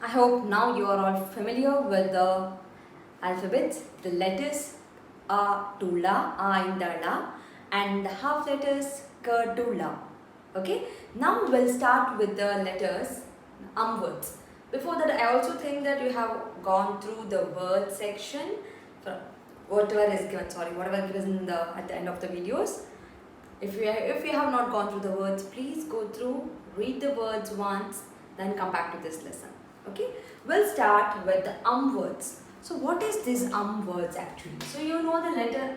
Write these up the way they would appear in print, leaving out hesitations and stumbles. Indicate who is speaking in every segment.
Speaker 1: I hope now you are all familiar with the alphabets, the letters A to La, A in the La, and the half letters K to La. Okay, now we'll start with the letters words. Before that, I also think that you have gone through the word section, whatever is given, whatever given at the end of the videos. If you have not gone through the words, please go through, read the words once, then come back to this lesson. Okay, we'll start with the words. So what is this words actually? So you know the letter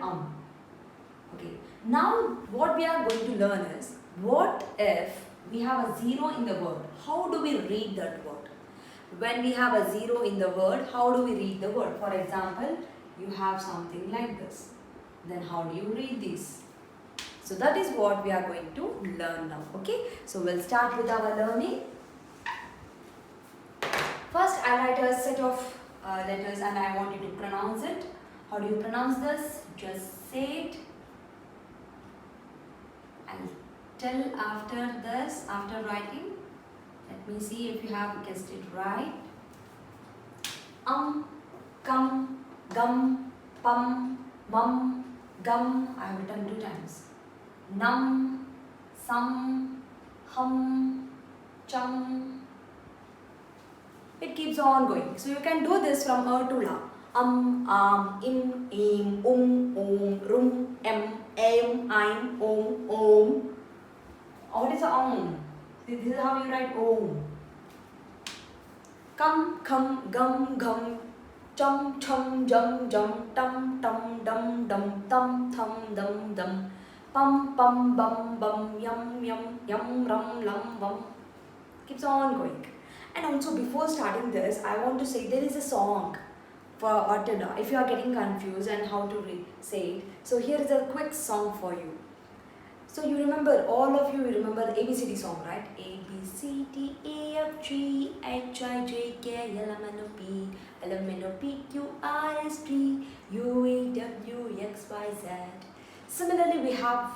Speaker 1: Okay, now what we are going to learn is, what if we have a zero in the word? How do we read that word? When we have a zero in the word, how do we read the word? For example, you have something like this. Then how do you read this? So that is what we are going to learn now. Okay, so we'll start with our learning. First, I'll write a set of letters and I want you to pronounce it. How do you pronounce this? Just say it. I'll tell after this, after writing. Let me see if you have guessed it right. Come, gum, pum, mum, gum. I have written 2 times. Num, sum, hum, chum. It keeps on going. So you can do this from A to La. Im, rum, em, om. What is a This is how you write om. Come, gum, chum, jum, tum, dum, dum. Pum, bum, yum, rum, bum. Keeps on going. And also before starting this, I want to say there is a song for Atana if you are getting confused and how to say it. So here is a quick song for you. So you remember, all of you remember the ABCD song, right? A, B, C, D, E, F, G, H, I, J, K, L, M, N, O, P, L, M, N, O, P, Q, R, S, T, U, V, W, X, Y, Z. Similarly, I have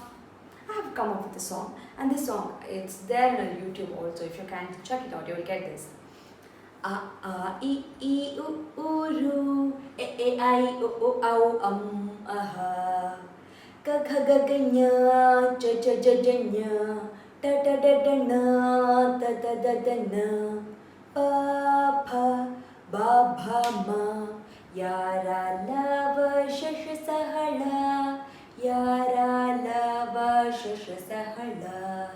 Speaker 1: come up with a song, and this song, it's there on YouTube also. If you can check it out, you will get this. A, E, U, Ru, E, I, O, Au, Aha. Ka, Kha, Ga, Ga, Nya, Ja, Ja, Ja, Ja, Nya, Da, Da, Da, Da, Na, Da, Da, Da, Da, Na, Pa, Pa, Ba, Bha, Ma, Yara, Lava, Shasha, Sahala, Yara, Lava, Shasha, Sahala.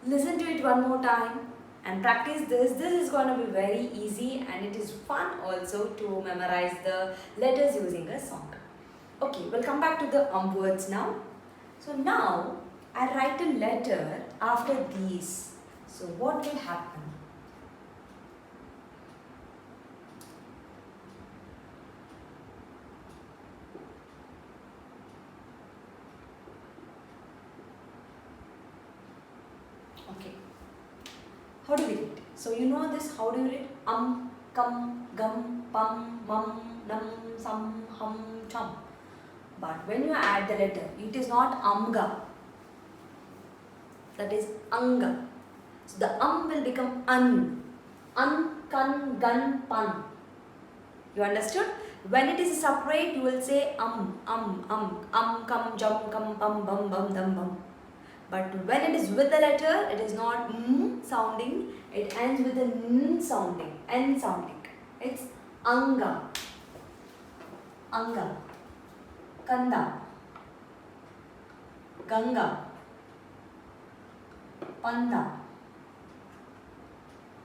Speaker 1: Listen to it one more time and practice this. This is going to be very easy and it is fun also to memorize the letters using a song. Okay, we'll come back to the words now. So now I write a letter after these. So what will happen? Okay. How do we read? So you know this, how do you read? Come, gum, pum, mum, num, sum, hum, chum. But when you add the letter, it is not amga. That is anga. So the will become an. Kan, gun, pun. You understood? When it is separate, you will say come, jum, come, pum, bum, dum, bum. But when it is with the letter, it is not sounding. It ends with a n sounding, n sounding. It's anga, kanda, ganga, panda,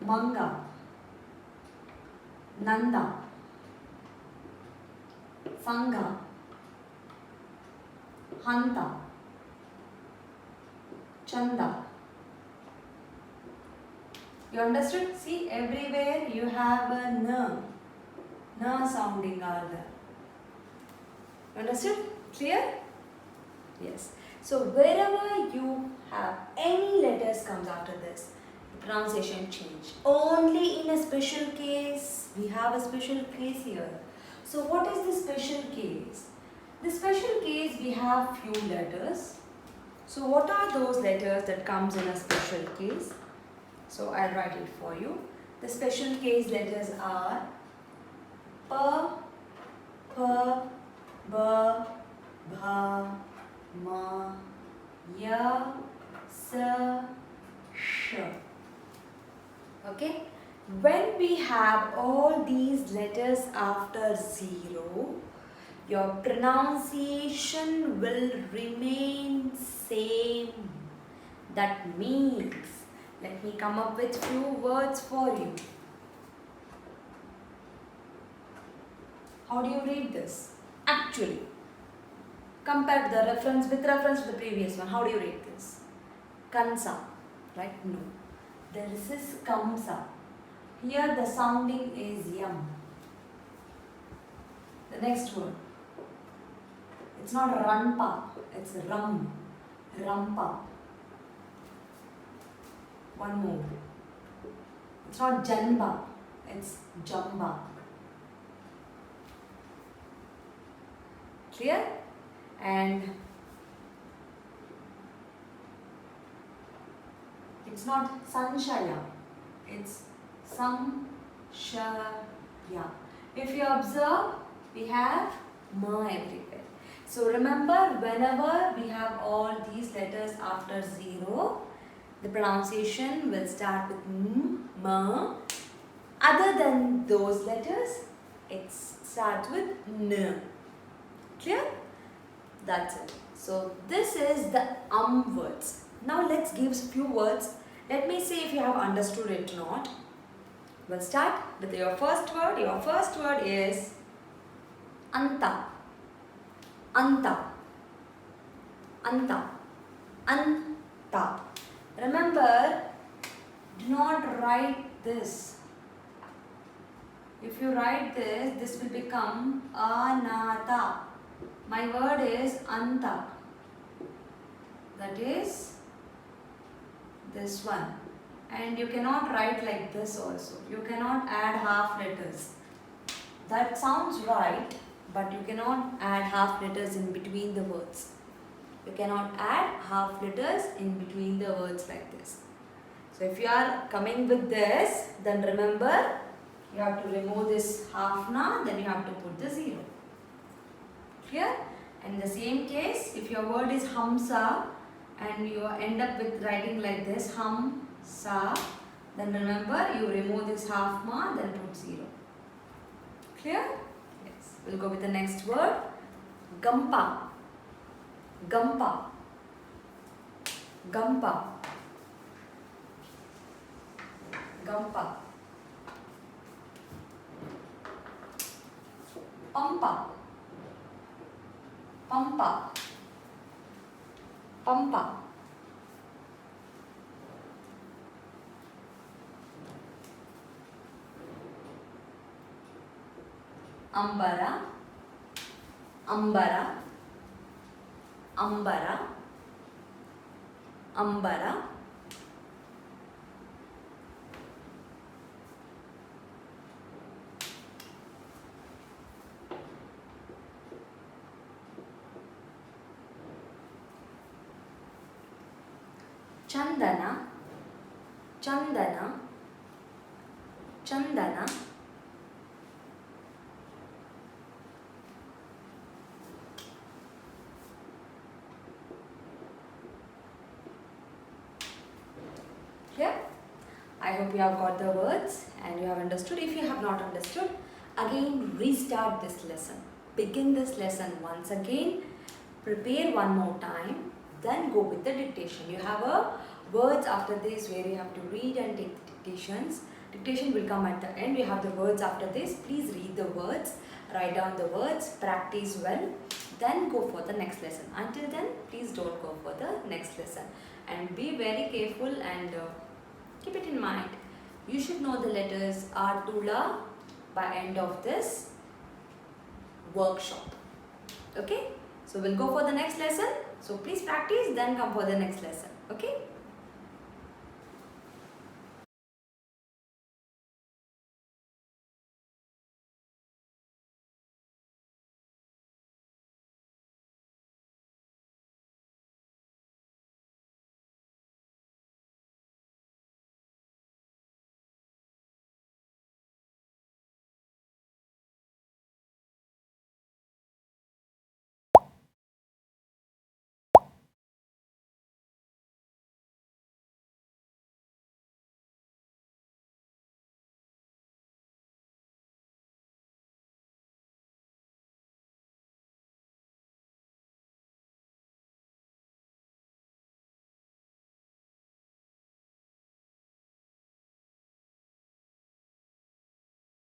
Speaker 1: manga, nanda, sanga, hanta, chanda. You understood? See, everywhere you have a n sounding are there. You understood? Clear? Yes. So wherever you have any letters comes after this, the pronunciation change. Only in a special case, we have a special case here. So what is the special case? The special case, we have few letters. So what are those letters that comes in a special case? So I'll write it for you. The special case letters are P, P, B, Bha, Ma, Ya, Sa, Sh. Okay? When we have all these letters after 0, your pronunciation will remain same. That means, let me come up with few words for you. How do you read this? Actually, compare the reference with reference to the previous one. How do you read this? Kansa, right? No. This is Kamsa. Here the sounding is yam. The next word. It's not ranpa, it's ram. Rampa. One more. It's not janba, it's jamba. Clear? And it's not sanshaya, it's samshaya. If you observe, we have ma everywhere. So remember, whenever we have all these letters after 0, the pronunciation will start with m, ma. Other than those letters, it starts with n. Clear? That's it. So this is the words. Now let's give few words. Let me see if you have understood it or not. We'll start with your first word. Your first word is anta. Anta. Anta. Anta. Remember, do not write this. If you write this, this will become anata. My word is anta. That is this one. And you cannot write like this also. You cannot add half letters. That sounds right, but you cannot add half letters in between the words. You cannot add half letters in between the words like this. So if you are coming with this, then remember, you have to remove this half na, then you have to put the 0. Clear? And in the same case, if your word is hamsa and you end up with writing like this, hamsa, then remember, you remove this half ma, then put 0. Clear? Yes. We'll go with the next word. Gampa. Gampa. Gampa. Gampa. Pampa. Pampa. Pampa. Ambara. Ambara. Ambara. Ambara. Chandana. Chandana. Chandana. Clear? I hope you have got the words and you have understood. If you have not understood, again restart this lesson. Begin this lesson once again. Prepare one more time. Then go with the dictation. You have a words after this where you have to read and take the dictations. Dictation will come at the end. You have the words after this. Please read the words. Write down the words. Practice well. Then go for the next lesson. Until then, please don't go for the next lesson. And be very careful and keep it in mind. You should know the letters R to La by end of this workshop. Okay? So we'll go for the next lesson. So please practice, then come for the next lesson. Okay?